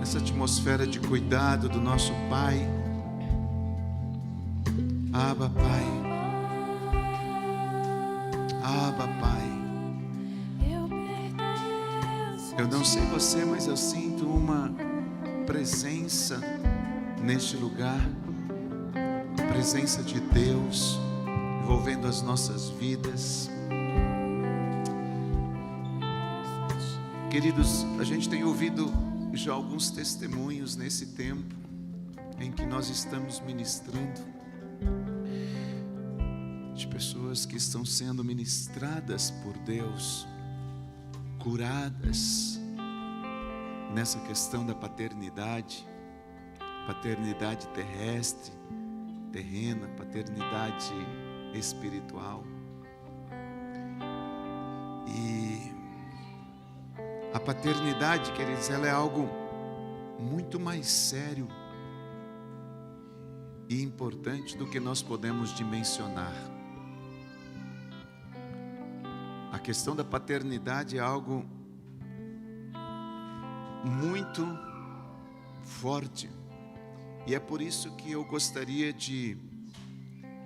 essa atmosfera de cuidado do nosso Pai. Abba, Pai. Abba, Pai. Eu não sei você, mas eu sinto uma presença neste lugar, a presença de Deus envolvendo as nossas vidas. Queridos, a gente tem ouvido já alguns testemunhos nesse tempo em que nós estamos ministrando, de pessoas que estão sendo ministradas por Deus, curadas nessa questão da paternidade terrestre, terrena, paternidade espiritual. E a paternidade, queridos, ela é algo muito mais sério e importante do que nós podemos dimensionar. A questão da paternidade é algo muito forte, e é por isso que eu gostaria de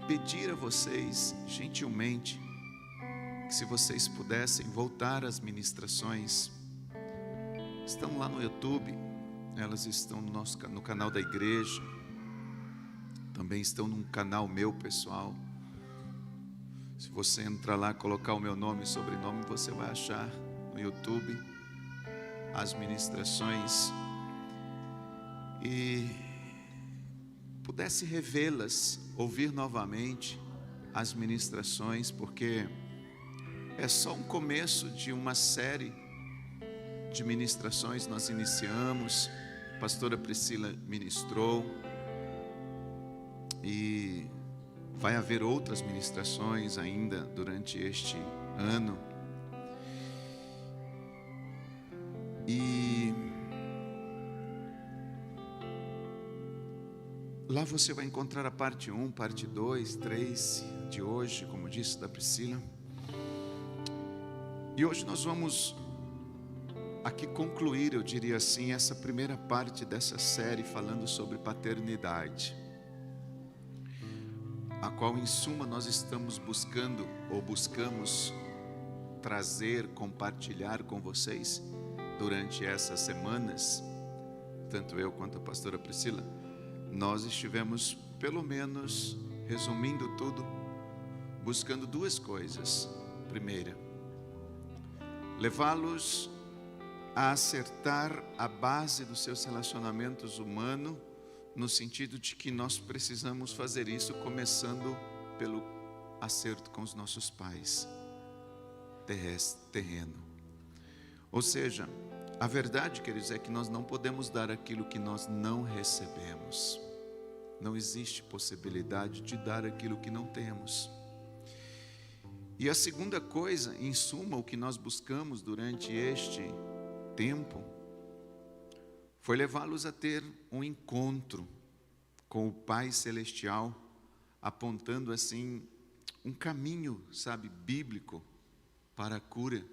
pedir a vocês, gentilmente, que se vocês pudessem voltar às ministrações. Estão lá no YouTube, elas estão no canal da igreja, também estão num canal meu pessoal. Se você entrar lá, colocar o meu nome e sobrenome, você vai achar no YouTube as ministrações e pudesse revê-las, ouvir novamente as ministrações, porque é só um começo de uma série de ministrações. Nós iniciamos, a pastora Priscila ministrou, e vai haver outras ministrações ainda durante este ano. E lá você vai encontrar a parte 1, parte 2, 3 de hoje, como disse, da Priscila. E hoje nós vamos aqui concluir, eu diria assim, essa primeira parte dessa série falando sobre paternidade, a qual em suma nós estamos buscando ou buscamos trazer, compartilhar com vocês durante essas semanas. Tanto eu quanto a pastora Priscila, nós estivemos, pelo menos, resumindo tudo, buscando duas coisas. Primeira, levá-los a acertar a base dos seus relacionamentos humanos, no sentido de que nós precisamos fazer isso começando pelo acerto com os nossos pais, terreno. Ou seja, a verdade, queridos, é que nós não podemos dar aquilo que nós não recebemos. Não existe possibilidade de dar aquilo que não temos. E a segunda coisa, em suma, o que nós buscamos durante este tempo, foi levá-los a ter um encontro com o Pai Celestial, apontando assim um caminho, sabe, bíblico para a cura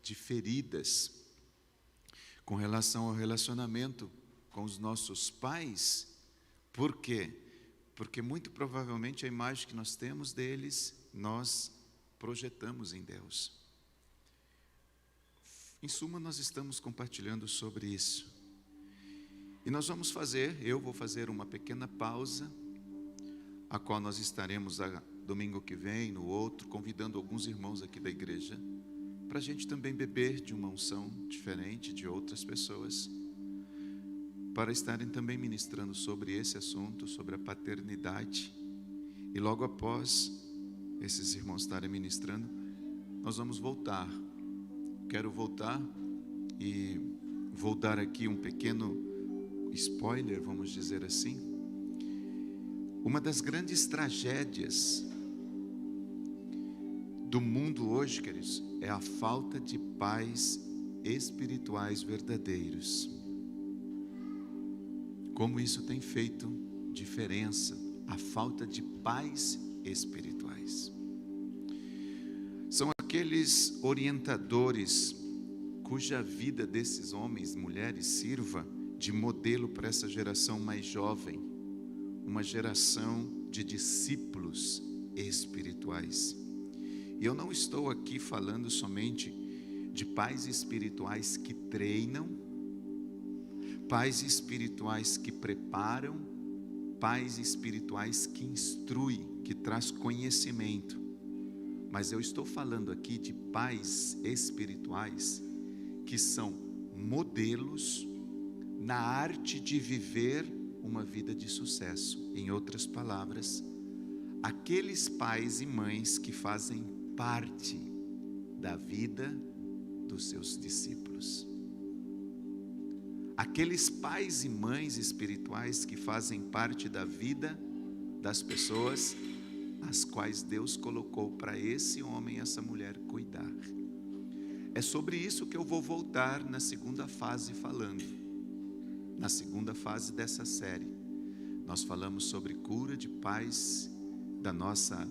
de feridas com relação ao relacionamento com os nossos pais. Por quê? Porque muito provavelmente a imagem que nós temos deles, nós projetamos em Deus. Em suma, nós estamos compartilhando sobre isso. E nós vamos fazer, eu vou fazer uma pequena pausa, a qual nós estaremos domingo que vem, no outro, convidando alguns irmãos aqui da igreja, para a gente também beber de uma unção diferente de outras pessoas, para estarem também ministrando sobre esse assunto, sobre a paternidade. E logo após esses irmãos estarem ministrando, nós vamos voltar. Quero voltar e vou dar aqui um pequeno spoiler, vamos dizer assim. Uma das grandes tragédias do mundo hoje, queridos, é a falta de pais espirituais verdadeiros. Como isso tem feito diferença, a falta de pais espirituais. São aqueles orientadores cuja vida desses homens e mulheres sirva de modelo para essa geração mais jovem, uma geração de discípulos espirituais. E eu não estou aqui falando somente de pais espirituais que treinam, pais espirituais que preparam, pais espirituais que instruem, que traz conhecimento. Mas eu estou falando aqui de pais espirituais que são modelos na arte de viver uma vida de sucesso. Em outras palavras, aqueles pais e mães que fazem parte da vida dos seus discípulos. Aqueles pais e mães espirituais que fazem parte da vida das pessoas as quais Deus colocou para esse homem e essa mulher cuidar. É sobre isso que eu vou voltar na segunda fase falando. Na segunda fase dessa série, nós falamos sobre cura de pais, da nossa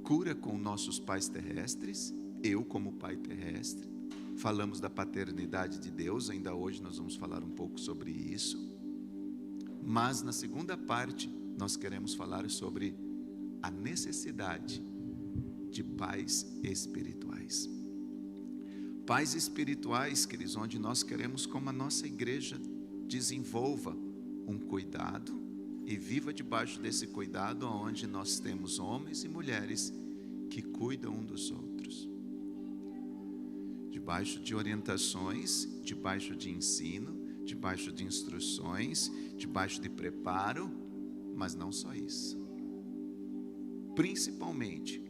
cura com nossos pais terrestres, eu como pai terrestre. Falamos da paternidade de Deus, ainda hoje nós vamos falar um pouco sobre isso. Mas na segunda parte, nós queremos falar sobre a necessidade de pais espirituais. Pais espirituais, queridos, onde nós queremos como a nossa igreja desenvolva um cuidado e viva debaixo desse cuidado, onde nós temos homens e mulheres que cuidam um dos outros. Debaixo de orientações, debaixo de ensino, debaixo de instruções, debaixo de preparo, mas não só isso. Principalmente,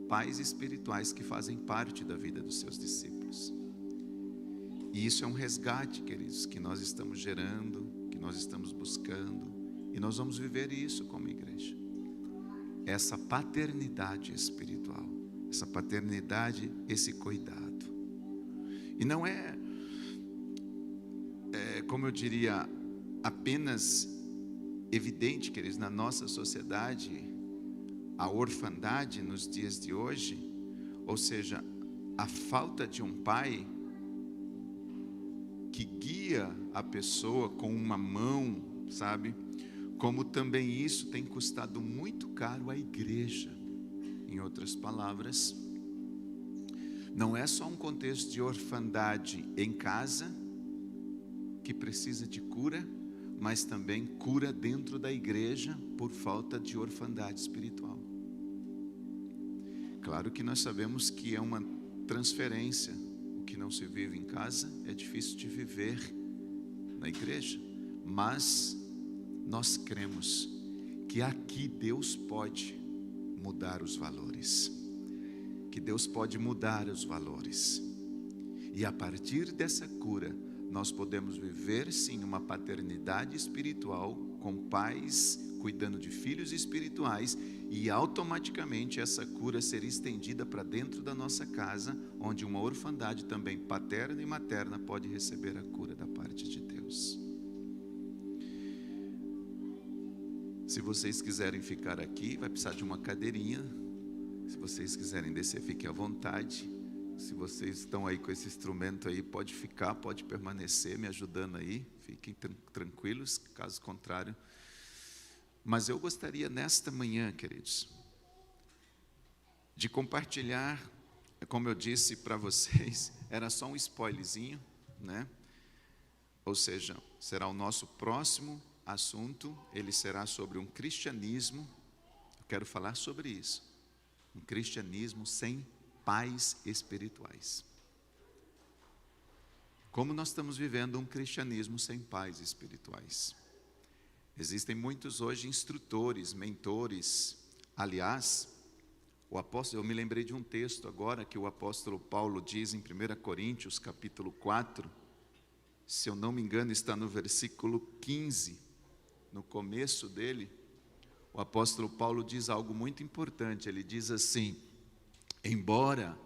pais espirituais que fazem parte da vida dos seus discípulos. E isso é um resgate, queridos, que nós estamos gerando, que nós estamos buscando, e nós vamos viver isso como igreja. Essa paternidade espiritual, essa paternidade, esse cuidado. E não é, como eu diria, apenas evidente, queridos, na nossa sociedade, a orfandade nos dias de hoje, ou seja, a falta de um pai que guia a pessoa com uma mão, sabe? Como também isso tem custado muito caro à igreja. Em outras palavras, não é só um contexto de orfandade em casa que precisa de cura, mas também cura dentro da igreja por falta de orfandade espiritual. Claro que nós sabemos que é uma transferência. O que não se vive em casa é difícil de viver na igreja, mas nós cremos que aqui Deus pode mudar os valores, que Deus pode mudar os valores, e a partir dessa cura nós podemos viver sim uma paternidade espiritual com pais cuidando de filhos espirituais, e automaticamente essa cura ser estendida para dentro da nossa casa, onde uma orfandade também paterna e materna pode receber a cura da parte de Deus. Se vocês quiserem ficar aqui, vai precisar de uma cadeirinha. Se vocês quiserem descer, fiquem à vontade. Se vocês estão aí com esse instrumento aí, pode ficar, pode permanecer me ajudando aí. Fiquem tranquilos, caso contrário. Mas eu gostaria nesta manhã, queridos, de compartilhar, como eu disse para vocês, era só um spoilerzinho, né? Ou seja, será o nosso próximo assunto, ele será sobre um cristianismo, eu quero falar sobre isso, um cristianismo sem pais espirituais. Como nós estamos vivendo um cristianismo sem pais espirituais? Existem muitos hoje instrutores, mentores. Aliás, eu me lembrei de um texto agora que o apóstolo Paulo diz em 1 Coríntios capítulo 4, se eu não me engano está no versículo 15, no começo dele, o apóstolo Paulo diz algo muito importante. Ele diz assim: embora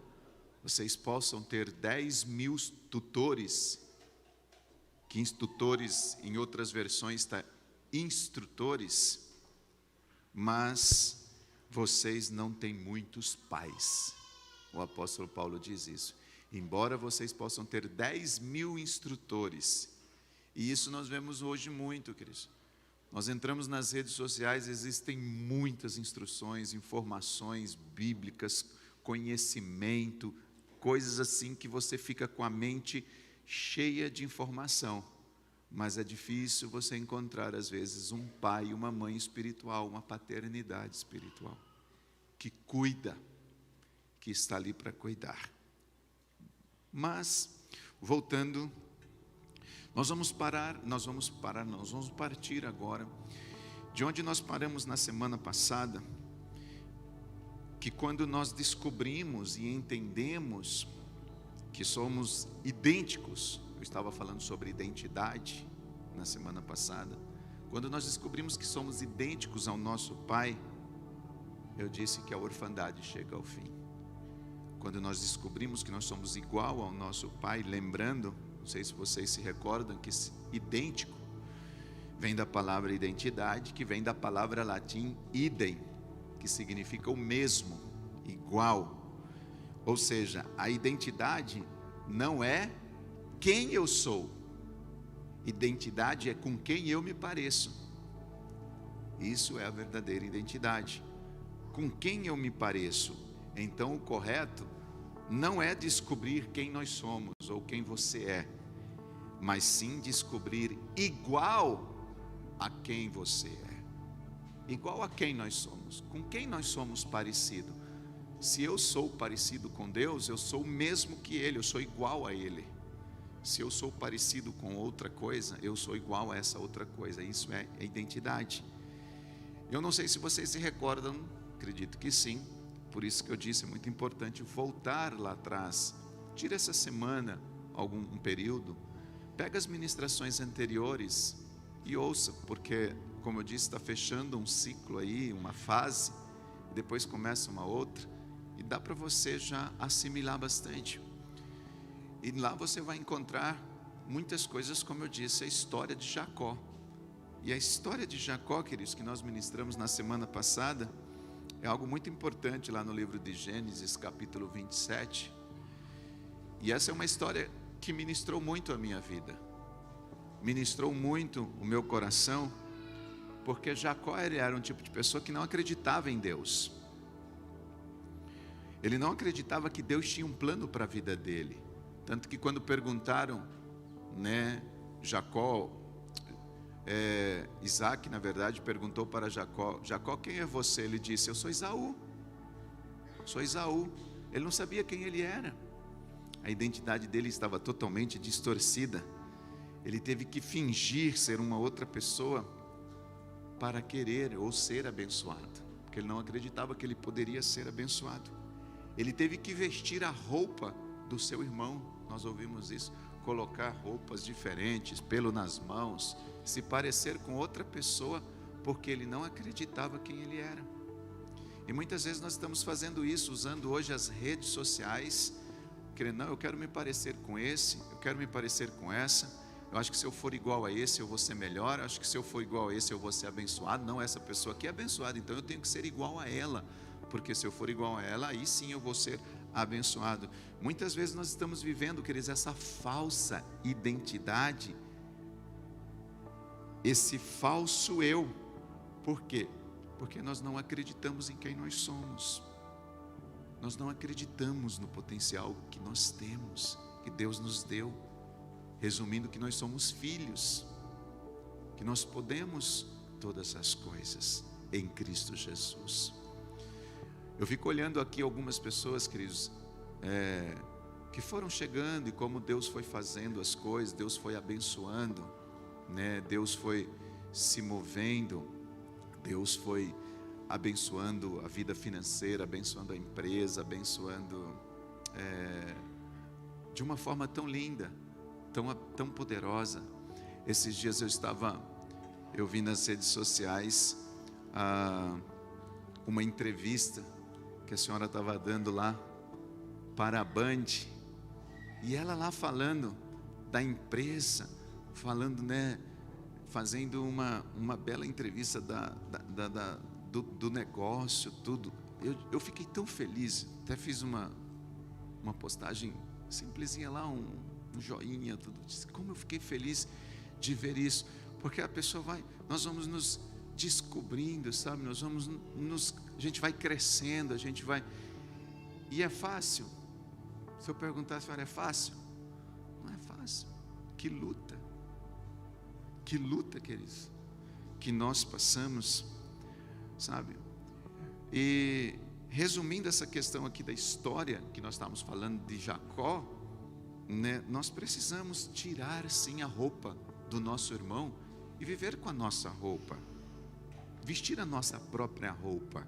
vocês possam ter 10.000 tutores, que tutores em outras versões está instrutores, mas vocês não têm muitos pais. O apóstolo Paulo diz isso. Embora vocês possam ter 10.000 instrutores, E isso nós vemos hoje muito, queridos. Nós entramos nas redes sociais, existem muitas instruções, informações bíblicas, conhecimento, coisas assim que você fica com a mente cheia de informação. Mas é difícil você encontrar, às vezes, um pai e uma mãe espiritual, uma paternidade espiritual, que cuida, que está ali para cuidar. Mas, voltando, nós vamos partir agora, de onde nós paramos na semana passada, que quando nós descobrimos e entendemos que somos idênticos, eu estava falando sobre identidade na semana passada, quando nós descobrimos que somos idênticos ao nosso Pai, eu disse que a orfandade chega ao fim. Quando nós descobrimos que nós somos igual ao nosso Pai, lembrando, não sei se vocês se recordam, que idêntico vem da palavra identidade, que vem da palavra latim idem, que significa o mesmo, igual. Ou seja, a identidade não é quem eu sou, identidade é com quem eu me pareço. Isso é a verdadeira identidade, com quem eu me pareço. Então o correto não é descobrir quem nós somos ou quem você é, mas sim descobrir igual a quem você é, igual a quem nós somos, com quem nós somos parecidos. Se eu sou parecido com Deus, eu sou o mesmo que Ele, eu sou igual a Ele. Se eu sou parecido com outra coisa, eu sou igual a essa outra coisa. Isso é a identidade. Eu não sei se vocês se recordam, acredito que sim, por isso que eu disse, é muito importante voltar lá atrás. Tira essa semana, um período, pega as ministrações anteriores e ouça, porque, como eu disse, está fechando um ciclo aí, uma fase, e depois começa uma outra, e dá para você já assimilar bastante. E lá você vai encontrar muitas coisas, como eu disse, a história de Jacó. E a história de Jacó, queridos, que nós ministramos na semana passada, é algo muito importante lá no livro de Gênesis, capítulo 27. E essa é uma história que ministrou muito a minha vida, ministrou muito o meu coração, porque Jacó era um tipo de pessoa que não acreditava em Deus. Ele não acreditava que Deus tinha um plano para a vida dele. Tanto que quando perguntaram, Isaac, na verdade, perguntou para Jacó: Jacó, quem é você? Ele disse: eu sou Esaú. Sou Esaú. Ele não sabia quem ele era. A identidade dele estava totalmente distorcida. Ele teve que fingir ser uma outra pessoa para querer ou ser abençoado, porque ele não acreditava que ele poderia ser abençoado. Ele teve que vestir a roupa do seu irmão. Nós ouvimos isso, colocar roupas diferentes, pelo nas mãos, se parecer com outra pessoa, porque ele não acreditava quem ele era. E muitas vezes nós estamos fazendo isso, usando hoje as redes sociais, querendo, não, eu quero me parecer com esse, eu quero me parecer com essa, eu acho que se eu for igual a esse eu vou ser melhor, eu acho que se eu for igual a esse eu vou ser abençoado. Não, essa pessoa aqui é abençoada, então eu tenho que ser igual a ela, porque se eu for igual a ela, aí sim eu vou ser abençoado. Muitas vezes nós estamos vivendo, queridos, essa falsa identidade, esse falso eu. Por quê? Porque nós não acreditamos em quem nós somos, nós não acreditamos no potencial que nós temos, que Deus nos deu. Resumindo, que nós somos filhos, que nós podemos todas as coisas em Cristo Jesus. Eu fico olhando aqui algumas pessoas, queridos, que foram chegando, e como Deus foi fazendo as coisas, Deus foi abençoando, Deus foi se movendo, Deus foi abençoando a vida financeira, abençoando a empresa, abençoando de uma forma tão linda, tão poderosa. Esses dias eu vi nas redes sociais uma entrevista que a senhora estava dando lá para a Band, e ela lá falando da empresa, falando, fazendo uma bela entrevista do negócio, tudo. Eu fiquei tão feliz, até fiz uma postagem simplesinha lá, um joinha, tudo. Como eu fiquei feliz de ver isso, porque a pessoa nós vamos nos descobrindo, sabe? A gente vai crescendo, e é fácil. Se eu perguntasse, é fácil? Não é fácil. Que luta, queridos, que nós passamos, sabe? E resumindo essa questão aqui da história que nós estávamos falando de Jacó, né? Nós precisamos tirar sim a roupa do nosso irmão e viver com a nossa roupa, vestir a nossa própria roupa.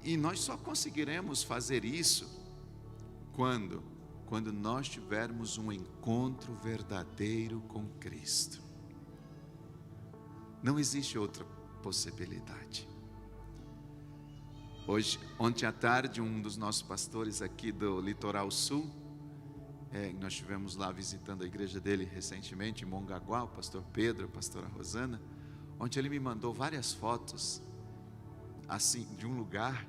E nós só conseguiremos fazer isso quando nós tivermos um encontro verdadeiro com Cristo. Não existe outra possibilidade. Ontem à tarde, um dos nossos pastores aqui do Litoral Sul, nós estivemos lá visitando a igreja dele recentemente, em Mongaguá, o pastor Pedro, a pastora Rosana. Ontem ele me mandou várias fotos, assim, de um lugar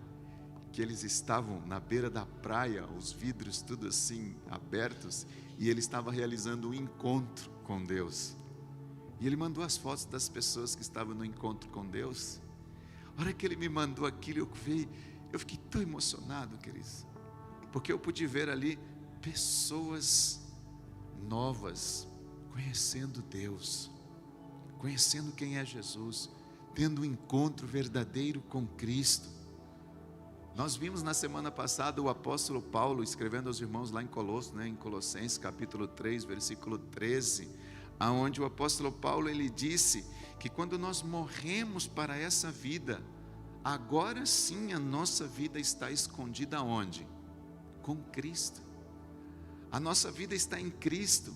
que eles estavam na beira da praia, os vidros tudo assim abertos, e ele estava realizando um encontro com Deus. E ele mandou as fotos das pessoas que estavam no encontro com Deus. A hora que ele me mandou aquilo, eu fiquei tão emocionado, queridos, porque eu pude ver ali pessoas novas, conhecendo Deus, conhecendo quem é Jesus, tendo um encontro verdadeiro com Cristo. Nós vimos na semana passada o apóstolo Paulo escrevendo aos irmãos lá em Colossenses capítulo 3, versículo 13, aonde o apóstolo Paulo ele disse que quando nós morremos para essa vida, agora sim a nossa vida está escondida onde? Com Cristo. A nossa vida está em Cristo.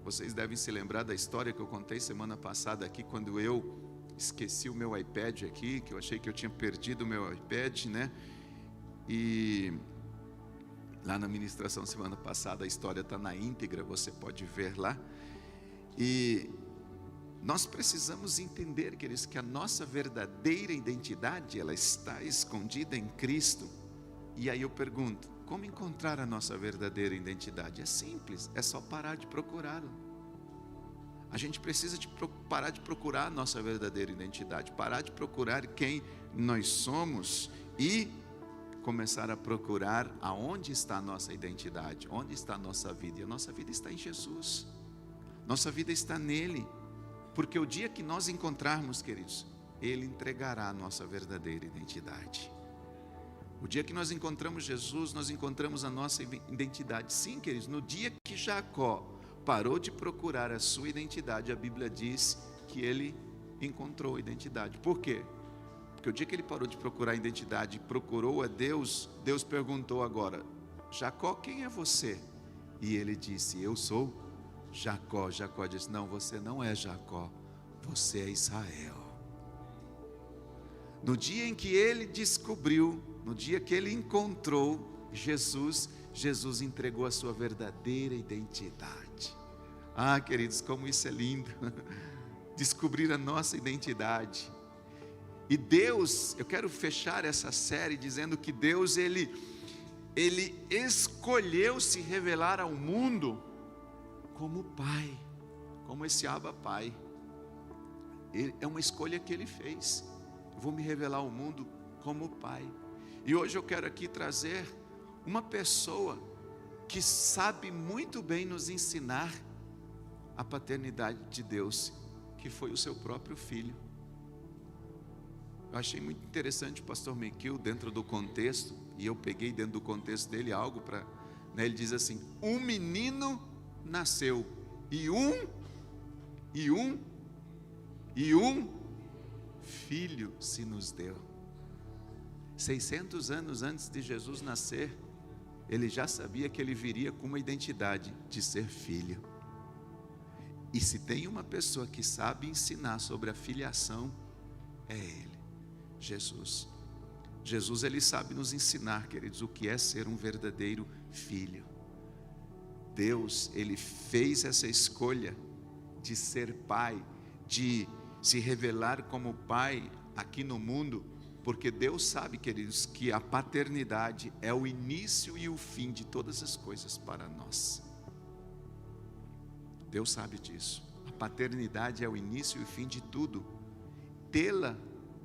Vocês devem se lembrar da história que eu contei semana passada aqui, quando eu esqueci o meu iPad aqui, que eu achei que eu tinha perdido o meu iPad, né? E lá na ministração semana passada, a história está na íntegra, você pode ver lá. E nós precisamos entender, queridos, que a nossa verdadeira identidade, ela está escondida em Cristo. E aí eu pergunto, como encontrar a nossa verdadeira identidade? É simples, é só parar de procurá-la. A gente precisa parar de procurar a nossa verdadeira identidade, parar de procurar quem nós somos e começar a procurar aonde está a nossa identidade, onde está a nossa vida. E a nossa vida está em Jesus, nossa vida está nele, porque o dia que nós encontrarmos, queridos, Ele entregará a nossa verdadeira identidade. O dia que nós encontramos Jesus, nós encontramos a nossa identidade. Sim, queridos, no dia que Jacó parou de procurar a sua identidade, a Bíblia diz que ele encontrou a identidade. Por quê? Porque o dia que ele parou de procurar a identidade e procurou a Deus, Deus perguntou agora, Jacó, quem é você? E ele disse, eu sou Jacó. Jacó disse, não, você não é Jacó, você é Israel. No dia em que ele descobriu, no dia que ele encontrou Jesus, Jesus entregou a sua verdadeira identidade. Ah, queridos, como isso é lindo, descobrir a nossa identidade. E Deus, eu quero fechar essa série dizendo que Deus, Ele escolheu se revelar ao mundo como Pai, como esse Abba Pai. É uma escolha que Ele fez. Eu vou me revelar ao mundo como Pai. E hoje eu quero aqui trazer uma pessoa que sabe muito bem nos ensinar a paternidade de Deus, que foi o seu próprio filho. Eu achei muito interessante o pastor Mequil dentro do contexto, e eu peguei dentro do contexto dele algo para, né, ele diz assim, um menino nasceu, e um filho se nos deu. 600 anos antes de Jesus nascer, ele já sabia que ele viria com uma identidade de ser filho. E se tem uma pessoa que sabe ensinar sobre a filiação, é Ele, Jesus. Jesus, Ele sabe nos ensinar, queridos, o que é ser um verdadeiro filho. Deus, Ele fez essa escolha de ser pai, de se revelar como pai aqui no mundo, porque Deus sabe, queridos, que a paternidade é o início e o fim de todas as coisas para nós. Deus sabe disso. A paternidade é o início e o fim de tudo. Tê-la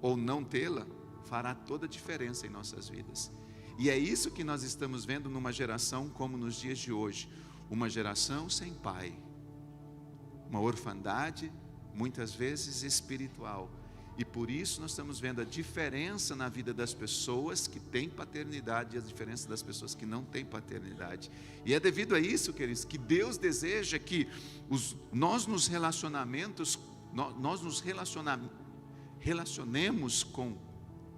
ou não tê-la fará toda a diferença em nossas vidas. E é isso que nós estamos vendo numa geração como nos dias de hoje. Uma geração sem pai. Uma orfandade, muitas vezes espiritual. E por isso nós estamos vendo a diferença na vida das pessoas que têm paternidade e a diferença das pessoas que não têm paternidade. E é devido a isso, queridos, que Deus deseja que nós nos relacionamentos, nós nos relacionemos com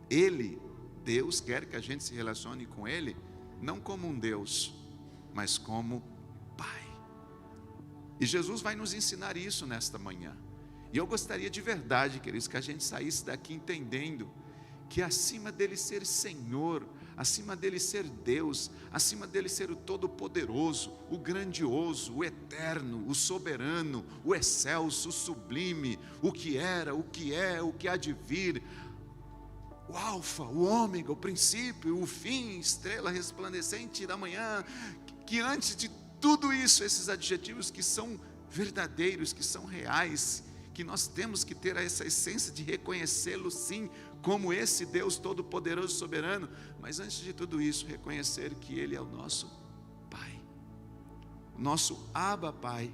Ele. Deus quer que a gente se relacione com Ele, não como um Deus, mas como Pai. E Jesus vai nos ensinar isso nesta manhã. E eu gostaria de verdade, queridos, que a gente saísse daqui entendendo que acima dele ser Senhor, acima dele ser Deus, acima dele ser o Todo-Poderoso, o Grandioso, o Eterno, o Soberano, o Excelso, o Sublime, o que era, o que é, o que há de vir, o Alfa, o Ômega, o princípio, o fim, estrela resplandecente da manhã, que antes de tudo isso, esses adjetivos que são verdadeiros, que são reais, que nós temos que ter essa essência de reconhecê-lo sim, como esse Deus todo-poderoso, soberano, mas antes de tudo isso, reconhecer que Ele é o nosso Pai, o nosso Abba Pai.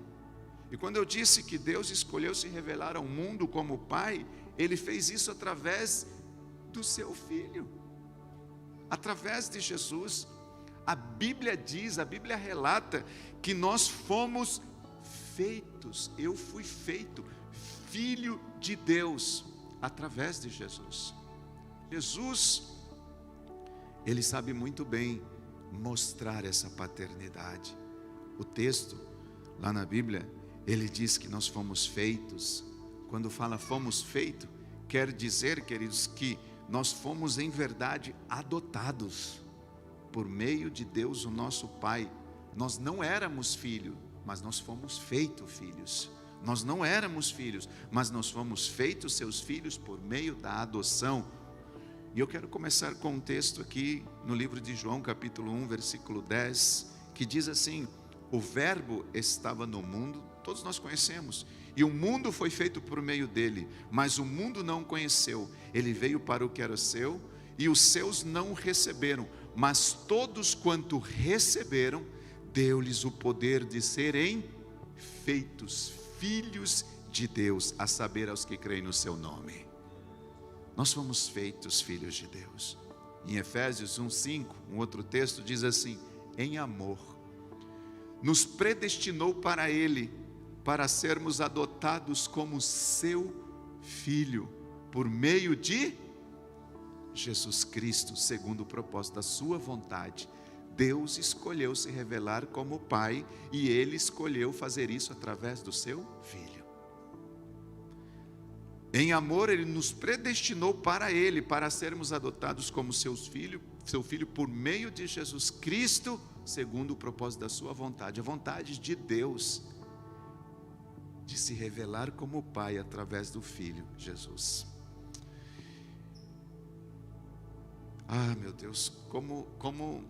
E quando eu disse que Deus escolheu se revelar ao mundo como Pai, Ele fez isso através do seu Filho, através de Jesus. A Bíblia diz, a Bíblia relata que nós fomos feitos, eu fui feito Filho de Deus, através de Jesus. Jesus, Ele sabe muito bem mostrar essa paternidade. O texto, lá na Bíblia, ele diz que nós fomos feitos. Quando fala fomos feitos, quer dizer, queridos, que nós fomos em verdade adotados, por meio de Deus, o nosso Pai. Nós não éramos filhos, mas nós fomos feitos filhos. Nós não éramos filhos, mas nós fomos feitos seus filhos por meio da adoção. E eu quero começar com um texto aqui no livro de João, capítulo 1, versículo 10, que diz assim: o verbo estava no mundo, todos nós conhecemos, e o mundo foi feito por meio dele, mas o mundo não o conheceu. Ele veio para o que era seu, e os seus não o receberam, mas todos quanto receberam, deu-lhes o poder de serem feitos filhos de Deus, a saber, aos que creem no seu nome. Nós fomos feitos filhos de Deus. Em Efésios 1:5, um outro texto diz assim: em amor, nos predestinou para Ele, para sermos adotados como seu Filho, por meio de Jesus Cristo, segundo o propósito da sua vontade. Deus escolheu se revelar como Pai, e Ele escolheu fazer isso através do seu Filho. Em amor, Ele nos predestinou para Ele, para sermos adotados como seu Filho, por meio de Jesus Cristo, segundo o propósito da sua vontade. A vontade de Deus, de se revelar como Pai, através do Filho, Jesus. Ah, meu Deus, como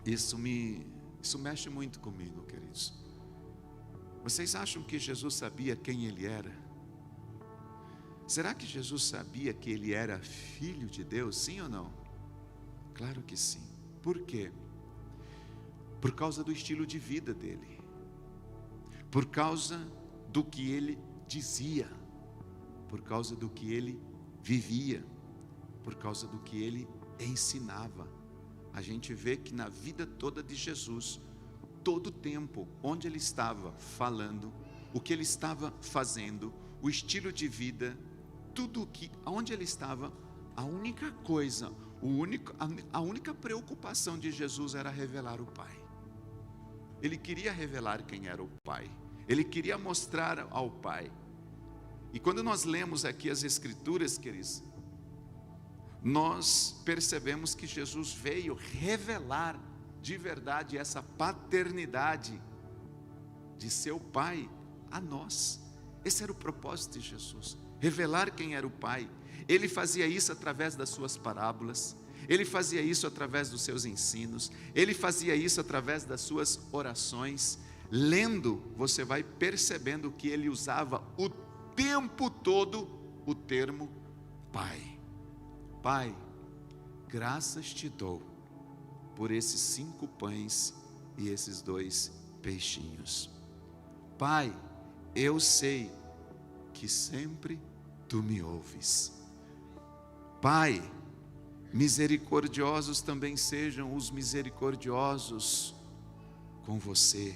isso mexe muito comigo, queridos. Vocês acham que Jesus sabia quem Ele era? Será que Jesus sabia que Ele era Filho de Deus, sim ou não? Claro que sim. Por quê? Por causa do estilo de vida dele, por causa do que Ele dizia, por causa do que Ele vivia, por causa do que Ele ensinava. A gente vê que na vida toda de Jesus, todo o tempo, onde Ele estava falando, o que Ele estava fazendo, o estilo de vida, tudo que, onde Ele estava, a única coisa, a única preocupação de Jesus era revelar o Pai. Ele queria revelar quem era o Pai, Ele queria mostrar ao Pai. E quando nós lemos aqui as Escrituras, queridos, nós percebemos que Jesus veio revelar de verdade essa paternidade de seu Pai a nós. Esse era o propósito de Jesus, revelar quem era o Pai. Ele fazia isso através das suas parábolas, Ele fazia isso através dos seus ensinos, Ele fazia isso através das suas orações. lendo, você vai percebendo que ele usava o tempo todo o termo Pai. Pai, graças te dou por esses 5 pães e esses 2 peixinhos. Pai, eu sei que sempre tu me ouves. Pai, misericordiosos também sejam os misericordiosos com você.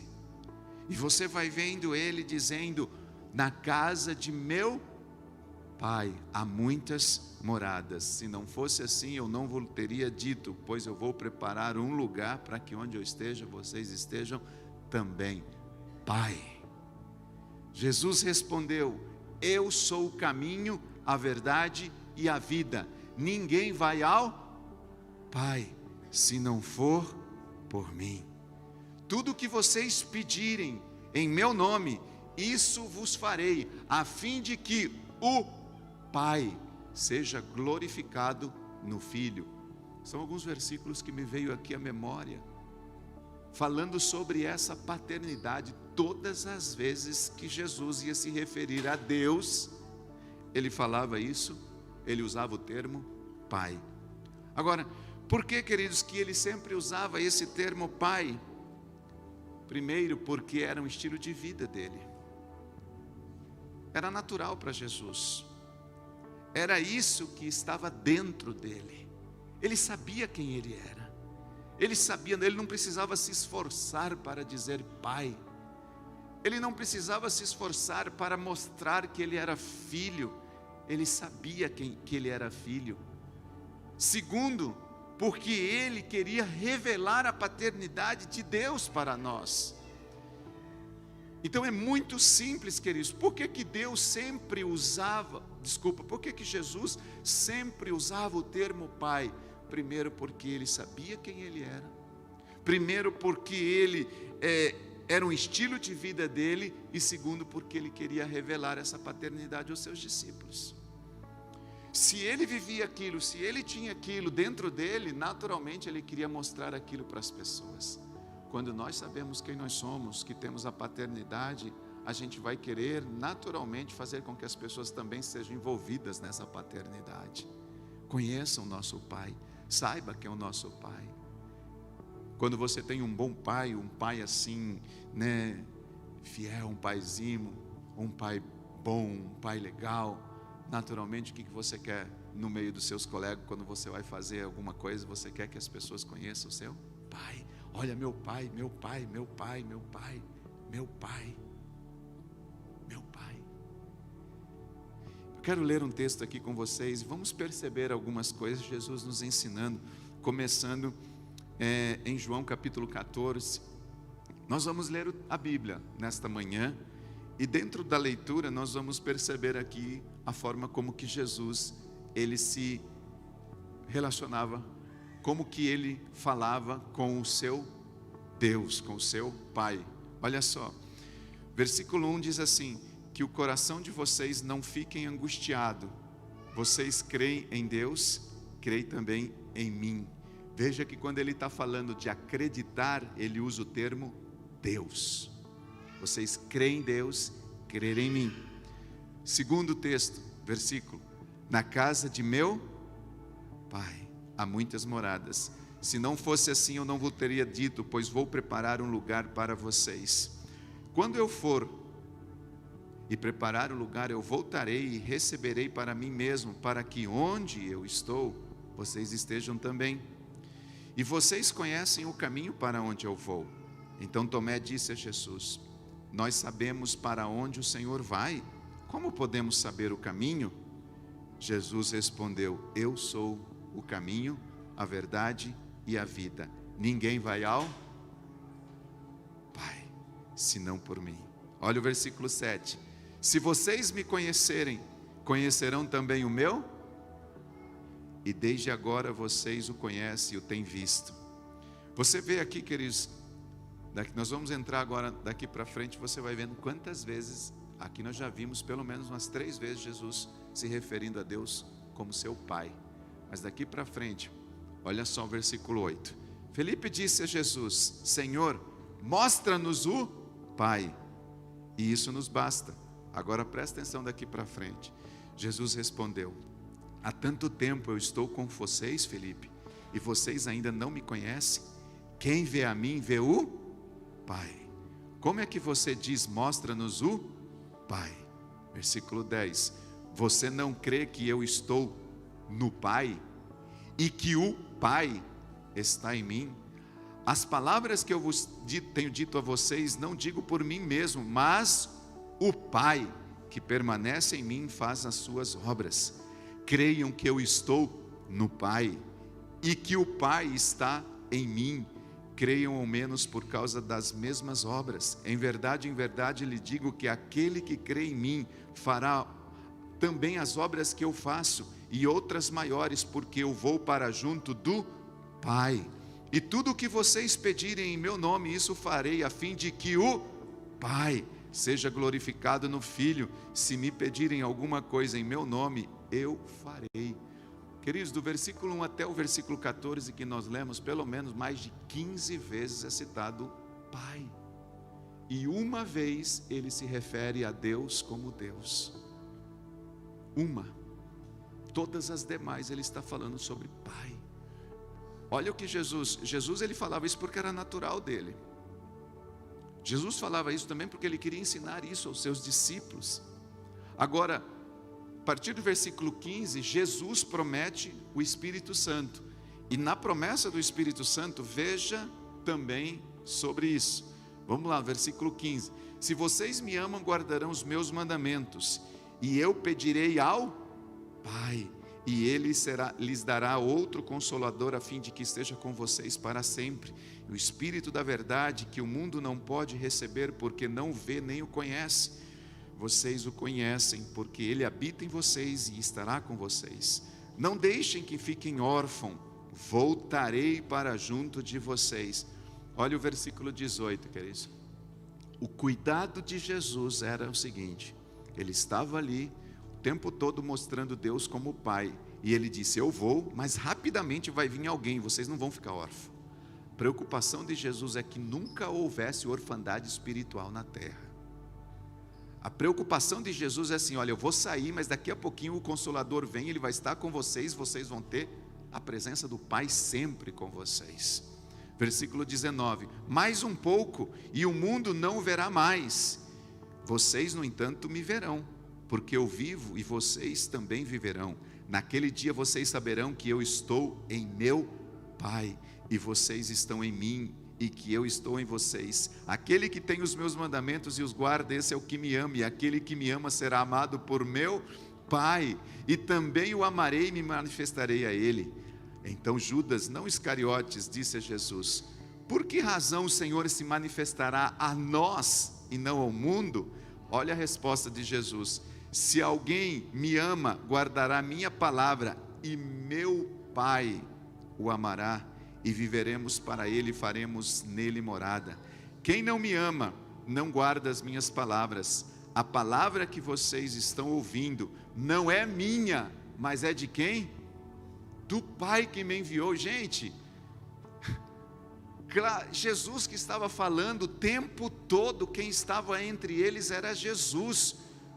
E você vai vendo ele dizendo: na casa de meu Pai há muitas moradas. Se não fosse assim, eu não vos teria dito, pois eu vou preparar um lugar para que onde eu esteja, vocês estejam também. Pai. Jesus respondeu: eu sou o caminho, a verdade e a vida. Ninguém vai ao Pai se não for por mim. Tudo que vocês pedirem em meu nome, isso vos farei, a fim de que o Pai seja glorificado no Filho. São alguns versículos que me veio aqui à memória, falando sobre essa paternidade. Todas as vezes que Jesus ia se referir a Deus, ele falava isso, ele usava o termo Pai. Agora, por que, queridos, que ele sempre usava esse termo Pai? Primeiro, porque era um estilo de vida dele, era natural para Jesus, era isso que estava dentro dele. Ele sabia quem ele era, ele sabia, ele não precisava se esforçar para dizer Pai, ele não precisava se esforçar para mostrar que ele era filho, ele sabia que ele era filho. Segundo, porque ele queria revelar a paternidade de Deus para nós. Então é muito simples, queridos. Por que Deus sempre usava, por que Jesus sempre usava o termo Pai? Primeiro, porque ele sabia quem ele era. Primeiro, porque ele era um estilo de vida dele. E segundo, porque ele queria revelar essa paternidade aos seus discípulos. Se ele vivia aquilo, se ele tinha aquilo dentro dele, naturalmente ele queria mostrar aquilo para as pessoas. Quando nós sabemos quem nós somos, que temos a paternidade, a gente vai querer naturalmente fazer com que as pessoas também sejam envolvidas nessa paternidade. Conheçam o nosso Pai, saiba quem é o nosso Pai. Quando você tem um bom pai, um pai assim, né, fiel, um paizinho, um pai bom, um pai legal, naturalmente, o que você quer no meio dos seus colegas, quando você vai fazer alguma coisa, você quer que as pessoas conheçam o seu pai. Olha, meu pai, meu pai, meu pai, meu pai, meu pai, meu pai. Eu quero ler um texto aqui com vocês, e vamos perceber algumas coisas de Jesus nos ensinando, começando em João capítulo 14. Nós vamos ler a Bíblia nesta manhã, e dentro da leitura nós vamos perceber aqui a forma como que Jesus, ele se relacionava, como que ele falava com o seu Deus, com o seu Pai. Olha só, versículo 1 diz assim, que o coração de vocês não fique angustiado, vocês creem em Deus, creem também em mim. Veja que quando ele está falando de acreditar, ele usa o termo Deus. Vocês creem em Deus, crerem em mim. Segundo texto, versículo, na casa de meu Pai há muitas moradas. Se não fosse assim, eu não vos teria dito, pois vou preparar um lugar para vocês. Quando eu for e preparar o lugar, eu voltarei e receberei para mim mesmo, para que onde eu estou, vocês estejam também. E vocês conhecem o caminho para onde eu vou. Então Tomé disse a Jesus, nós sabemos para onde o Senhor vai, como podemos saber o caminho? Jesus respondeu, eu sou o caminho, a verdade e a vida. Ninguém vai ao Pai, senão por mim. Olha o versículo 7. Se vocês me conhecerem, conhecerão também o meu, e desde agora vocês o conhecem e o têm visto. Você vê aqui, queridos, nós vamos entrar agora, daqui para frente, você vai vendo quantas vezes, aqui nós já vimos pelo menos umas 3 vezes Jesus se referindo a Deus como seu Pai. Mas daqui para frente, olha só o versículo 8. Felipe disse a Jesus, Senhor, mostra-nos o Pai. E isso nos basta. Agora presta atenção daqui para frente. Jesus respondeu: há tanto tempo eu estou com vocês, Felipe, e vocês ainda não me conhecem? Quem vê a mim, vê o Pai. Como é que você diz, mostra-nos o Pai? Versículo 10. Você não crê que eu estou no Pai e que o Pai está em mim? As palavras que eu tenho dito a vocês, não digo por mim mesmo, mas o Pai que permanece em mim faz as suas obras. Creiam que eu estou no Pai e que o Pai está em mim. Creiam ao menos por causa das mesmas obras. Em verdade lhe digo que aquele que crê em mim fará também as obras que eu faço e outras maiores, porque eu vou para junto do Pai. E tudo o que vocês pedirem em meu nome, isso farei, a fim de que o Pai seja glorificado no Filho. Se me pedirem alguma coisa em meu nome, eu farei. Queridos, do versículo 1 até o versículo 14 que nós lemos, pelo menos mais de 15 vezes é citado Pai. E uma vez ele se refere a Deus como Deus. Uma. Todas as demais ele está falando sobre Pai. Olha o que Jesus ele falava isso porque era natural dele. Jesus falava isso também porque ele queria ensinar isso aos seus discípulos. Agora, a partir do versículo 15, Jesus promete o Espírito Santo. E na promessa do Espírito Santo, veja também sobre isso. Vamos lá, versículo 15. Se vocês me amam, guardarão os meus mandamentos. E eu pedirei ao Pai, e Ele lhes dará outro Consolador, a fim de que esteja com vocês para sempre. O Espírito da verdade, que o mundo não pode receber, porque não vê nem o conhece. Vocês o conhecem, porque Ele habita em vocês e estará com vocês. Não deixem que fiquem órfãos, voltarei para junto de vocês. Olha o versículo 18, queridos. O cuidado de Jesus era o seguinte: Ele estava ali o tempo todo mostrando Deus como Pai, e Ele disse: eu vou, mas rapidamente vai vir alguém, vocês não vão ficar órfãos. A preocupação de Jesus é que nunca houvesse orfandade espiritual na terra. A preocupação de Jesus é assim: olha, eu vou sair, mas daqui a pouquinho o Consolador vem, Ele vai estar com vocês, vocês vão ter a presença do Pai sempre com vocês. Versículo 19: mais um pouco e o mundo não o verá mais. Vocês, no entanto, me verão, porque eu vivo e vocês também viverão. Naquele dia vocês saberão que eu estou em meu Pai, e vocês estão em mim, e que eu estou em vocês. Aquele que tem os meus mandamentos e os guarda, esse é o que me ama, e aquele que me ama será amado por meu Pai, e também o amarei e me manifestarei a ele. Então Judas, não Iscariotes, disse a Jesus: por que razão o Senhor se manifestará a nós e não ao mundo? Olha a resposta de Jesus: se alguém me ama, guardará minha palavra, e meu Pai o amará, e viveremos para ele e faremos nele morada. Quem não me ama, não guarda as minhas palavras. A palavra que vocês estão ouvindo não é minha, mas é de quem? Do Pai que me enviou. Gente, Jesus que estava falando o tempo todo, quem estava entre eles era Jesus,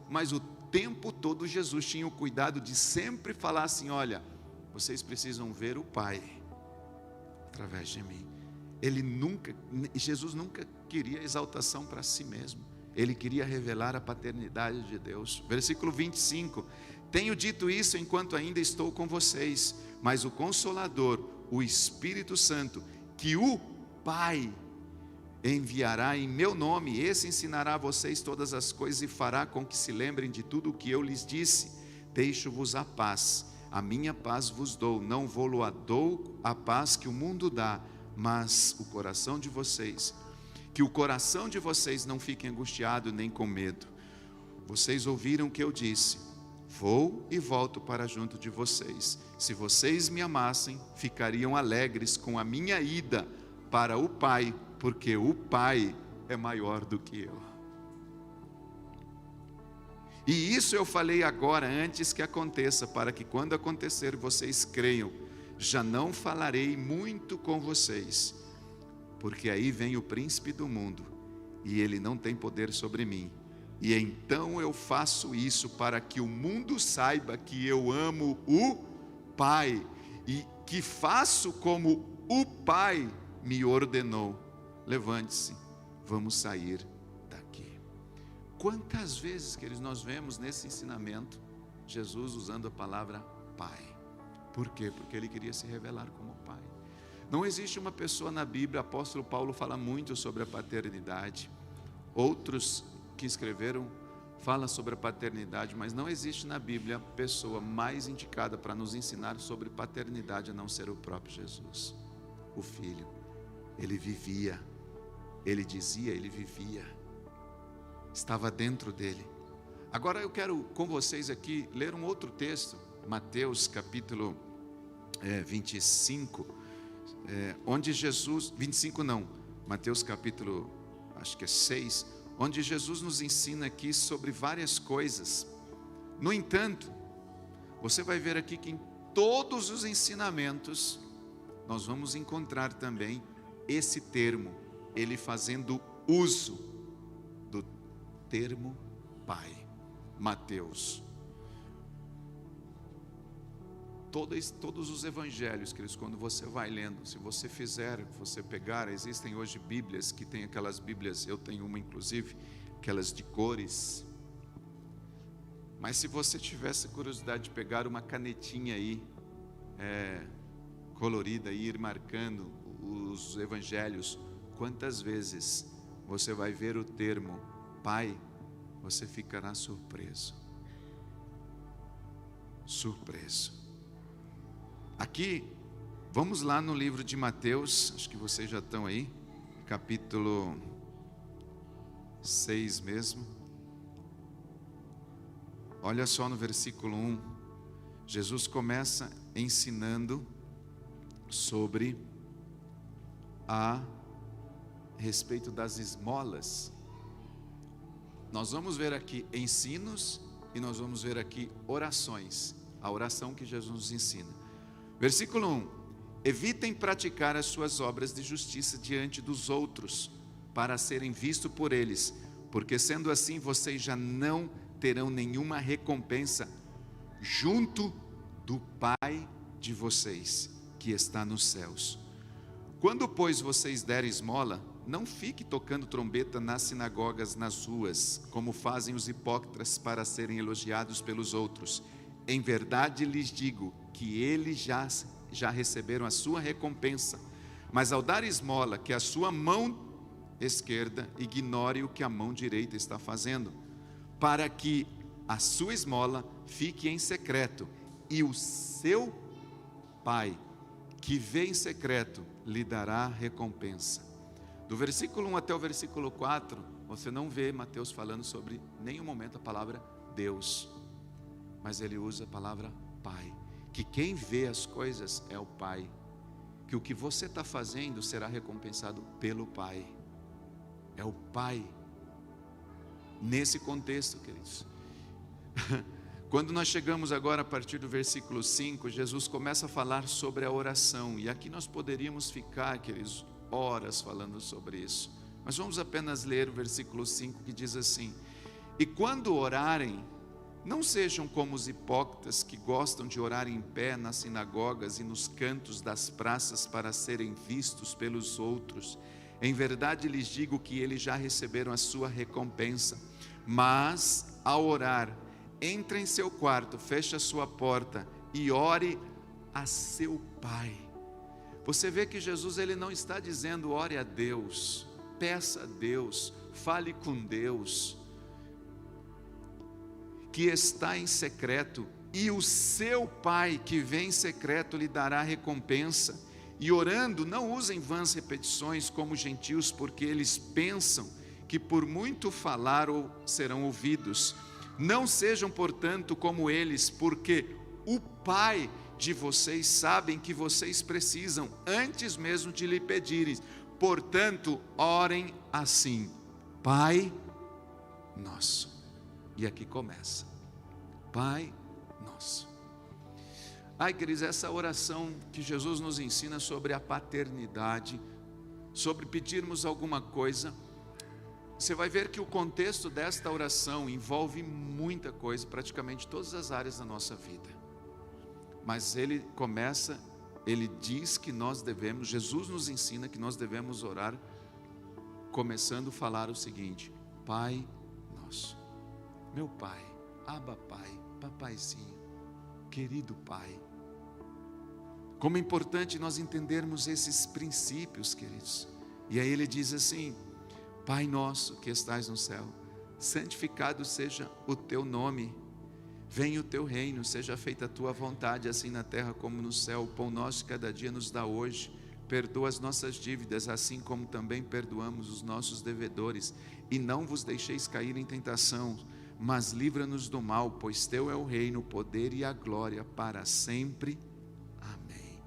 mas o tempo todo Jesus tinha o cuidado de sempre falar assim: olha, vocês precisam ver o Pai através de mim. Jesus nunca queria exaltação para si mesmo, ele queria revelar a paternidade de Deus. Versículo 25: tenho dito isso enquanto ainda estou com vocês, mas o Consolador, o Espírito Santo, que o Pai enviará em meu nome, esse ensinará a vocês todas as coisas e fará com que se lembrem de tudo o que eu lhes disse. Deixo-vos a paz, a minha paz vos dou, não vou-lo dou a paz que o mundo dá, mas o coração de vocês, que o coração de vocês não fique angustiado nem com medo. Vocês ouviram o que eu disse: vou e volto para junto de vocês. Se vocês me amassem, ficariam alegres com a minha ida para o Pai, porque o Pai é maior do que eu. E isso eu falei agora, antes que aconteça, para que quando acontecer vocês creiam. Já não falarei muito com vocês, porque aí vem o príncipe do mundo, e ele não tem poder sobre mim. E então eu faço isso para que o mundo saiba que eu amo o Pai, e que faço como o Pai me ordenou. Levante-se, vamos sair daqui. Quantas vezes, queridos, nós vemos nesse ensinamento Jesus usando a palavra Pai? Por quê? Porque ele queria se revelar como Pai. Não existe uma pessoa na Bíblia, o apóstolo Paulo fala muito sobre a paternidade, outros que escreveram falam sobre a paternidade, mas não existe na Bíblia pessoa mais indicada para nos ensinar sobre paternidade a não ser o próprio Jesus, o Filho. Ele vivia, ele dizia, ele vivia, estava dentro dele. Agora eu quero com vocês aqui ler um outro texto, Mateus capítulo 25, onde Jesus, 25 não, Mateus capítulo, acho que é 6, onde Jesus nos ensina aqui sobre várias coisas. No entanto, você vai ver aqui que em todos os ensinamentos, nós vamos encontrar também esse termo, ele fazendo uso do termo Pai. Mateus. Todos os evangelhos, queridos, quando você vai lendo, se você fizer, você pegar, existem hoje bíblias que tem aquelas bíblias, eu tenho uma inclusive, aquelas de cores. Mas se você tivesse curiosidade de pegar uma canetinha aí, colorida, e ir marcando os evangelhos, quantas vezes você vai ver o termo Pai, você ficará surpreso. Surpreso. Aqui, vamos lá no livro de Mateus, acho que vocês já estão aí, capítulo 6 mesmo. Olha só no versículo 1, Jesus começa ensinando sobre a respeito das esmolas. Nós vamos ver aqui ensinos e nós vamos ver aqui orações, a oração que Jesus nos ensina. Versículo 1: evitem praticar as suas obras de justiça diante dos outros, para serem vistos por eles, porque sendo assim vocês já não terão nenhuma recompensa junto do Pai de vocês, que está nos céus. Quando, pois, vocês derem esmola, não fique tocando trombeta nas sinagogas, nas ruas, como fazem os hipócritas para serem elogiados pelos outros. Em verdade lhes digo que eles já receberam a sua recompensa. Mas ao dar esmola, que a sua mão esquerda ignore o que a mão direita está fazendo, para que a sua esmola fique em secreto, e o seu Pai, que vê em secreto, lhe dará recompensa. Do versículo 1 até o versículo 4, você não vê Mateus falando sobre em nenhum momento a palavra Deus, mas ele usa a palavra Pai, que quem vê as coisas é o Pai, que o que você está fazendo será recompensado pelo Pai, é o Pai, nesse contexto, queridos. Quando nós chegamos agora a partir do versículo 5, Jesus começa a falar sobre a oração, e aqui nós poderíamos ficar, queridos, horas falando sobre isso, mas vamos apenas ler o versículo 5, que diz assim: e quando orarem, não sejam como os hipócritas que gostam de orar em pé nas sinagogas e nos cantos das praças para serem vistos pelos outros. Em verdade lhes digo que eles já receberam a sua recompensa. Mas ao orar, entre em seu quarto, feche a sua porta e ore a seu Pai. Você vê que Jesus, ele não está dizendo ore a Deus, peça a Deus, fale com Deus, que está em secreto, e o seu Pai que vem em secreto lhe dará recompensa. E orando, não usem vãs repetições como os gentios, porque eles pensam que por muito falar serão ouvidos. Não sejam, portanto, como eles, porque o Pai de vocês sabem que vocês precisam, antes mesmo de lhe pedirem. Portanto, orem assim: Pai nosso. E aqui começa: Pai nosso. Ai, queridos, essa oração que Jesus nos ensina sobre a paternidade, sobre pedirmos alguma coisa, Você vai ver que o contexto desta oração envolve muita coisa, praticamente todas as áreas da nossa vida. Mas ele diz que nós devemos, Jesus nos ensina que nós devemos orar, começando a falar o seguinte: Pai nosso, meu Pai, Abba Pai, Papaizinho, querido Pai. Como é importante nós entendermos esses princípios, queridos. E aí ele diz assim: Pai nosso que estais no céu, santificado seja o teu nome, venha o teu reino, seja feita a tua vontade, assim na terra como no céu. O pão nosso de cada dia nos dá hoje, perdoa as nossas dívidas, assim como também perdoamos os nossos devedores, e não vos deixeis cair em tentação, mas livra-nos do mal, pois teu é o reino, o poder e a glória para sempre. Amém.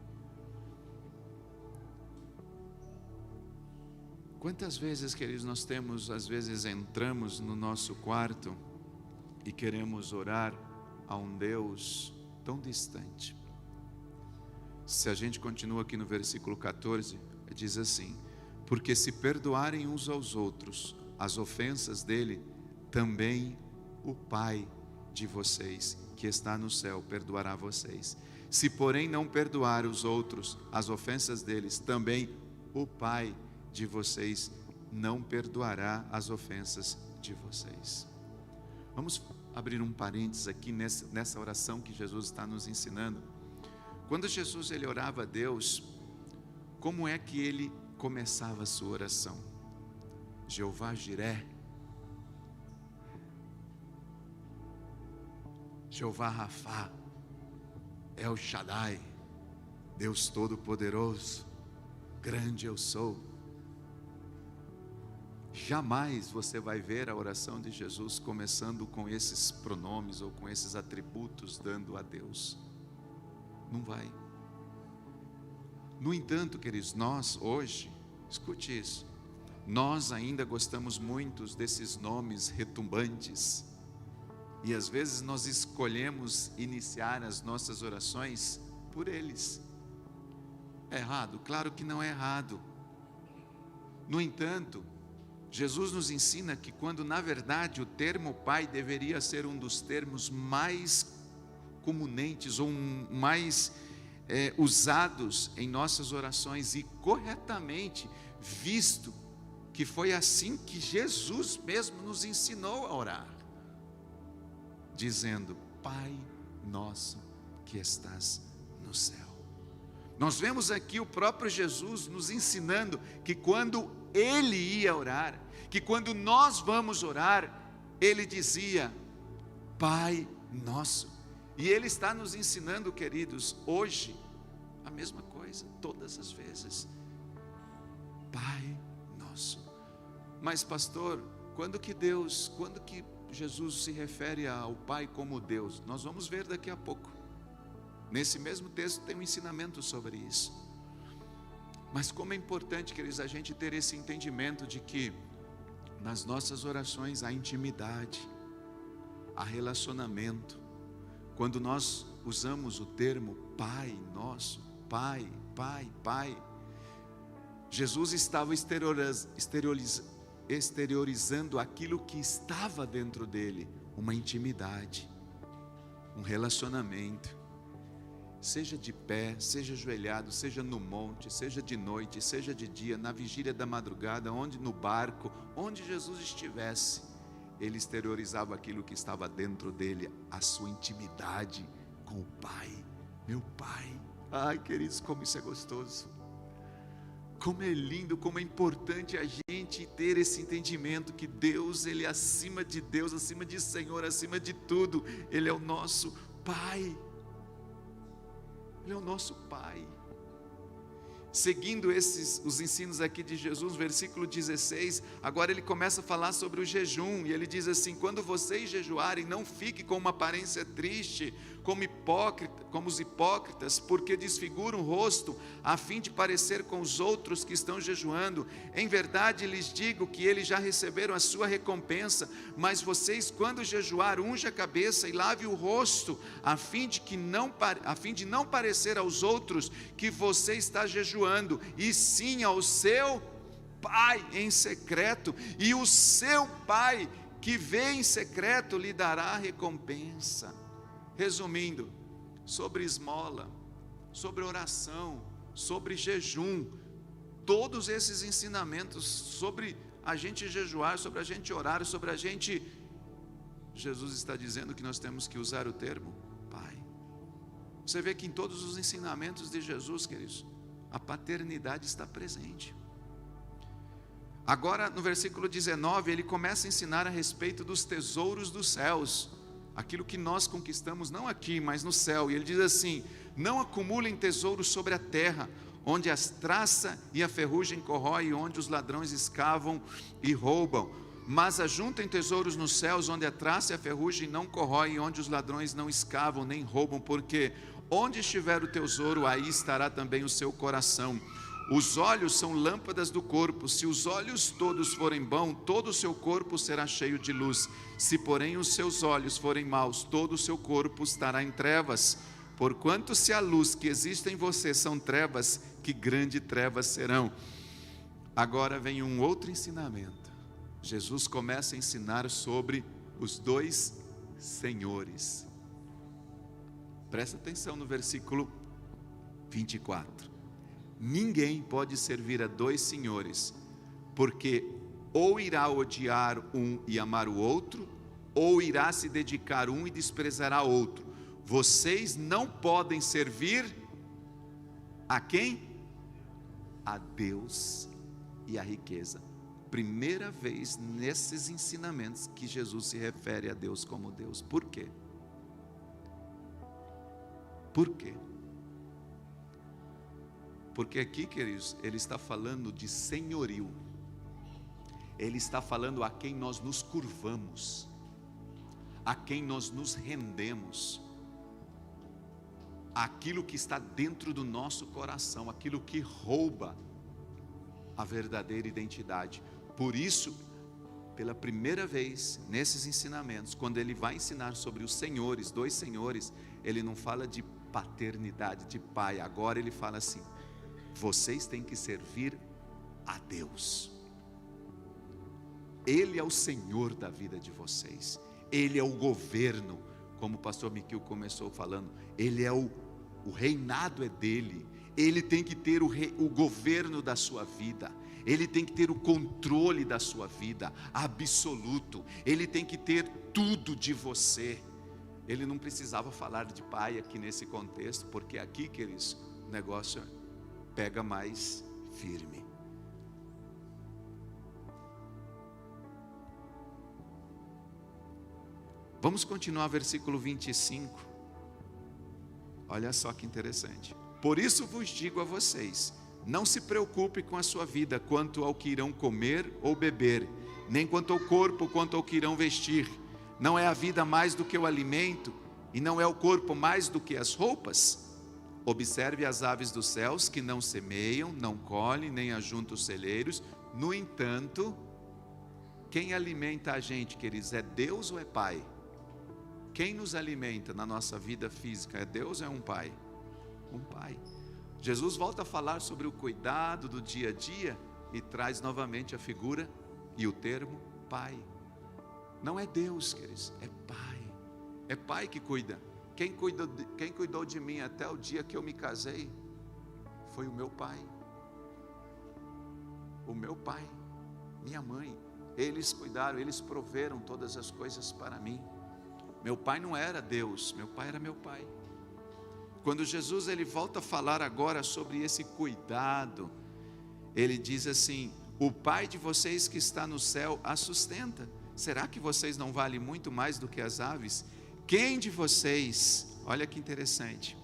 Quantas vezes, queridos, às vezes entramos no nosso quarto e queremos orar a um Deus tão distante. Se a gente continua aqui no versículo 14, diz assim: porque se perdoarem uns aos outros as ofensas dele, também o Pai de vocês, que está no céu, perdoará vocês. Se porém não perdoar os outros as ofensas deles, também o Pai de vocês não perdoará as ofensas de vocês. Vamos abrir um parênteses aqui nessa oração que Jesus está nos ensinando. Quando Jesus ele orava a Deus, como é que ele começava a sua oração? Jeová Jiré, Jeová Rafá, El Shaddai, Deus Todo-Poderoso, grande eu sou. Jamais você vai ver a oração de Jesus começando com esses pronomes ou com esses atributos dando a Deus. Não vai. No entanto, queridos, nós hoje, escute isso, nós ainda gostamos muito desses nomes retumbantes, e às vezes nós escolhemos iniciar as nossas orações por eles. É errado? Claro que não é errado. No entanto, Jesus nos ensina que quando na verdade o termo Pai deveria ser um dos termos mais comunentes ou mais usados em nossas orações, e corretamente, visto que foi assim que Jesus mesmo nos ensinou a orar, dizendo: Pai nosso que estás no céu. Nós vemos aqui o próprio Jesus nos ensinando que quando ele ia orar, que quando nós vamos orar, ele dizia: Pai nosso. E ele está nos ensinando, queridos, hoje, a mesma coisa, todas as vezes. Pai nosso. Mas pastor, quando que Jesus se refere ao Pai como Deus? Nós vamos ver daqui a pouco. Nesse mesmo texto tem um ensinamento sobre isso. Mas como é importante, queridos, a gente ter esse entendimento de que nas nossas orações há intimidade, há relacionamento. Quando nós usamos o termo Pai nosso, Pai, Pai, Pai, Jesus estava exteriorizando aquilo que estava dentro dele, uma intimidade, um relacionamento. Seja de pé, seja ajoelhado, seja no monte, seja de noite, seja de dia, na vigília da madrugada, no barco, onde Jesus estivesse, ele exteriorizava aquilo que estava dentro dele, a sua intimidade com o Pai. Meu Pai. Ai, queridos, como isso é gostoso. Como é lindo, como é importante a gente ter esse entendimento que Deus, ele é acima de Deus, acima de Senhor, acima de tudo. Ele é o nosso Pai. Ele é o nosso Pai. Seguindo os ensinos aqui de Jesus, versículo 16, agora ele começa a falar sobre o jejum, e ele diz assim: quando vocês jejuarem, não fiquem com uma aparência triste, como os hipócritas, porque desfiguram o rosto, a fim de parecer com os outros que estão jejuando. Em verdade lhes digo que eles já receberam a sua recompensa. Mas vocês, quando jejuar, unja a cabeça e lave o rosto, a fim de não parecer aos outros que você está jejuando, e sim ao seu Pai em secreto, e o seu Pai que vê em secreto lhe dará recompensa. Resumindo, sobre esmola, sobre oração, sobre jejum, todos esses ensinamentos sobre a gente jejuar, sobre a gente orar, sobre a gente, Jesus está dizendo que nós temos que usar o termo Pai. Você vê que em todos os ensinamentos de Jesus, queridos, a paternidade está presente. Agora no versículo 19, ele começa a ensinar a respeito dos tesouros dos céus, aquilo que nós conquistamos não aqui, mas no céu. E ele diz assim: não acumulem tesouros sobre a terra, onde as traça e a ferrugem corrói, onde os ladrões escavam e roubam, mas ajuntem tesouros nos céus, onde a traça e a ferrugem não corrói, onde os ladrões não escavam nem roubam, porque onde estiver o tesouro, aí estará também o seu coração. Os olhos são lâmpadas do corpo. Se os olhos todos forem bons, todo o seu corpo será cheio de luz. Se porém os seus olhos forem maus, todo o seu corpo estará em trevas. Porquanto se a luz que existe em você são trevas, que grandes trevas serão. Agora vem um outro ensinamento. Jesus começa a ensinar sobre os dois senhores. Presta atenção no versículo 24. Ninguém pode servir a dois senhores, porque ou irá odiar um e amar o outro, ou irá se dedicar um e desprezará outro. Vocês não podem servir a quem? A Deus e a riqueza. Primeira vez nesses ensinamentos que Jesus se refere a Deus como Deus. Por quê? Por quê? Porque aqui, queridos, ele está falando de senhorio. Ele está falando a quem nós nos curvamos, a quem nós nos rendemos, aquilo que está dentro do nosso coração, aquilo que rouba a verdadeira identidade. Por isso, pela primeira vez nesses ensinamentos, quando ele vai ensinar sobre os senhores, dois senhores, ele não fala de paternidade, de pai. Agora ele fala assim: vocês têm que servir a Deus. Ele é o Senhor da vida de vocês. Ele é o governo, como o pastor Miquel começou falando. Ele é o reinado é dele. Ele tem que ter o governo da sua vida. Ele tem que ter o controle da sua vida, absoluto. Ele tem que ter tudo de você. Ele não precisava falar de pai aqui nesse contexto, porque aqui, queridos, o negócio pega mais firme. Vamos continuar versículo 25. Olha só que interessante. Por isso vos digo a vocês: não se preocupe com a sua vida quanto ao que irão comer ou beber, nem quanto ao corpo quanto ao que irão vestir. Não é a vida mais do que o alimento, e não é o corpo mais do que as roupas? Observe as aves dos céus, que não semeiam, não colhem, nem ajuntam os celeiros. No entanto, quem alimenta a gente, queridos, é Deus ou é Pai? Quem nos alimenta na nossa vida física, é Deus ou é um Pai? Um Pai. Jesus volta a falar sobre o cuidado do dia a dia e traz novamente a figura e o termo Pai. Não é Deus, queridos, é Pai. É Pai que cuida. Quem cuidou de mim até o dia que eu me casei foi o meu pai. O meu pai, minha mãe. Eles cuidaram, eles proveram todas as coisas para mim. Meu pai não era Deus, meu pai era meu pai. Quando Jesus ele volta a falar agora sobre esse cuidado, ele diz assim: o Pai de vocês que está no céu a sustenta. Será que vocês não valem muito mais do que as aves? Quem de vocês, olha que interessante,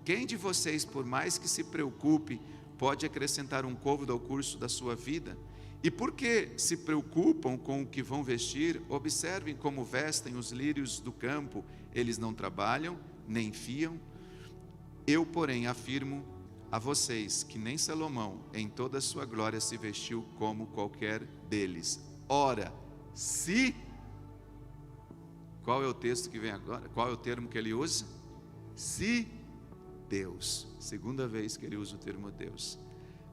quem de vocês, por mais que se preocupe, pode acrescentar um côvado ao curso da sua vida? E por que se preocupam com o que vão vestir? Observem como vestem os lírios do campo. Eles não trabalham, nem fiam. Eu, porém, afirmo a vocês que nem Salomão, em toda a sua glória, se vestiu como qualquer deles. Ora, se... Qual é o texto que vem agora? Qual é o termo que ele usa? Se Deus, segunda vez que ele usa o termo Deus,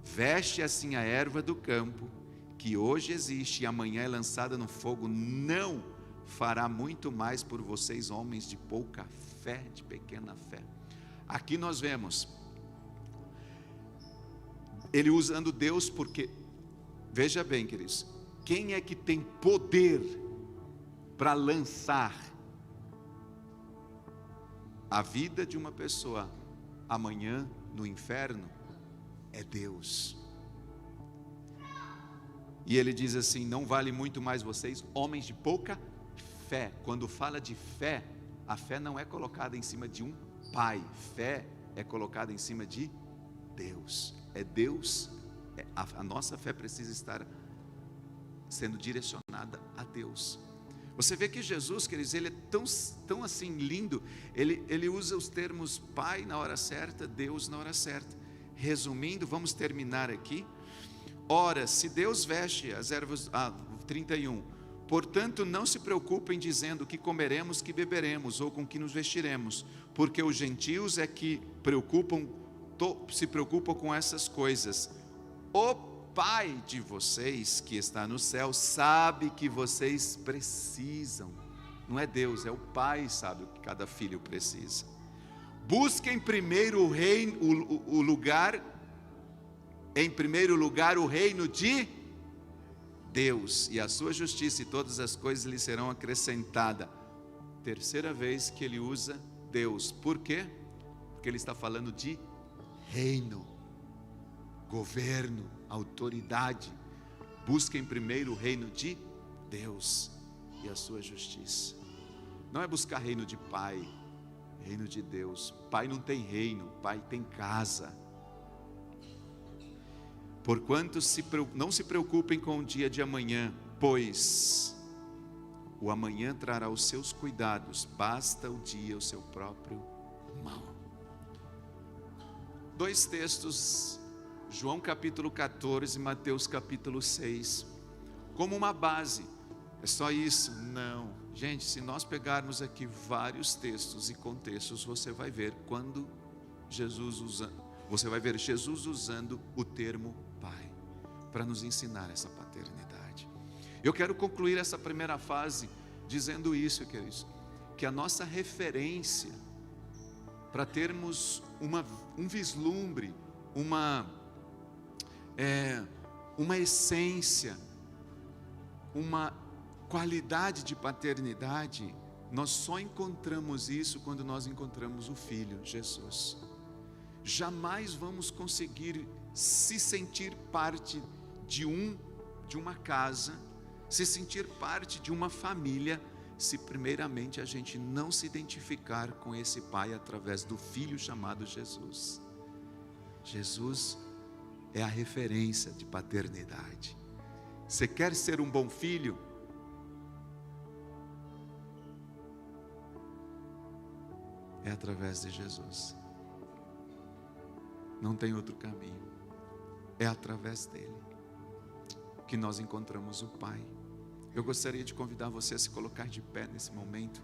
veste assim a erva do campo, que hoje existe e amanhã é lançada no fogo, não fará muito mais por vocês, homens de pouca fé, de pequena fé. Aqui nós vemos ele usando Deus, porque, veja bem, queridos, quem é que tem poder para lançar a vida de uma pessoa amanhã no inferno? É Deus. E ele diz assim: não vale muito mais vocês, homens de pouca fé. Quando fala de fé, a fé não é colocada em cima de um pai, fé é colocada em cima de Deus. É Deus, a nossa fé precisa estar sendo direcionada a Deus. Você vê que Jesus, queridos, ele é tão assim lindo, ele usa os termos Pai na hora certa, Deus na hora certa. Resumindo, vamos terminar aqui. Ora, se Deus veste as ervas, 31, portanto não se preocupem dizendo que comeremos, que beberemos, ou com que nos vestiremos, porque os gentios é que se preocupam com essas coisas. O Pai de vocês que está no céu sabe que vocês precisam. Não é Deus, é o Pai sabe o que cada filho precisa. Busquem primeiro o reino, em primeiro lugar o reino de Deus e a sua justiça, e todas as coisas lhe serão acrescentadas. Terceira vez que ele usa Deus. Por quê? Porque ele está falando de reino, governo, autoridade. Busquem primeiro o reino de Deus e a sua justiça. Não é buscar reino de pai, reino de Deus. Pai não tem reino, pai tem casa. Porquanto não se preocupem com o dia de amanhã, pois o amanhã trará os seus cuidados, basta o dia o seu próprio mal. Dois textos, João capítulo 14 e Mateus capítulo 6, como uma base. É só isso? Não. Gente, se nós pegarmos aqui vários textos e contextos, você vai ver você vai ver Jesus usando o termo Pai, para nos ensinar essa paternidade. Eu quero concluir essa primeira fase dizendo isso, queridos, que a nossa referência para termos um vislumbre, uma essência, uma qualidade de paternidade, nós só encontramos isso quando nós encontramos o Filho, Jesus. Jamais vamos conseguir se sentir parte de uma casa, se sentir parte de uma família, se primeiramente a gente não se identificar com esse Pai através do Filho chamado Jesus. Jesus é a referência de paternidade. Você quer ser um bom filho? É através de Jesus. Não tem outro caminho. É através dele que nós encontramos o Pai. Eu gostaria de convidar você a se colocar de pé nesse momento.